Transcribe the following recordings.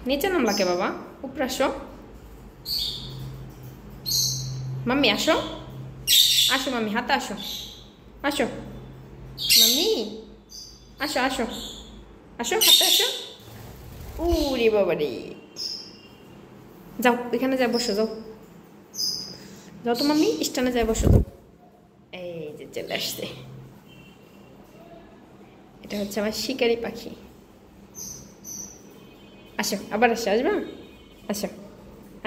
নিচে নামলা কে বাবা? উপরে আসো। মাম্মি আসো, আসো মাম্মি হাতে আসো, আসো মাম্মি, আসো আসো আসো হাতে আসো। উরে বাবা রে, যাও এখানে যাই বসো, যাও যাও তো মাম্মি, স্টানে যাই বসো। তো এই যে চলে আসছে, এটা হচ্ছে আমার শিকারি পাখি। আসো আবার আসো, আসবা, আসো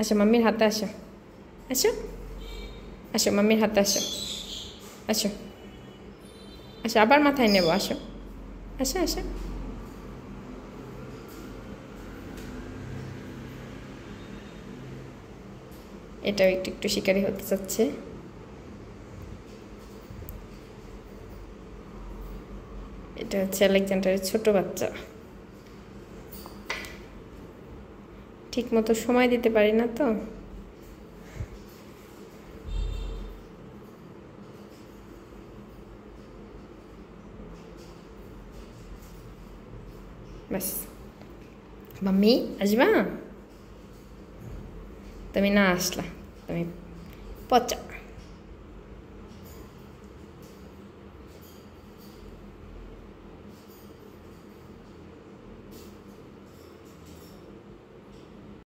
আসো মাম্মির হাতে আসো, আসো আসো মাম্মির হাতে আসো, আসো আসো আবার মাথায় নেবো, আসো আসো আসো। এটাও একটু একটু শিকারি হতে চাচ্ছে। এটা হচ্ছে আলেকজান্ডারের ছোট বাচ্চা। ঠিক মতো সময় দিতে পারি না তো। ব্যাস, মাম্মি আসবা? তুমি না আসলা, তুমি পচা।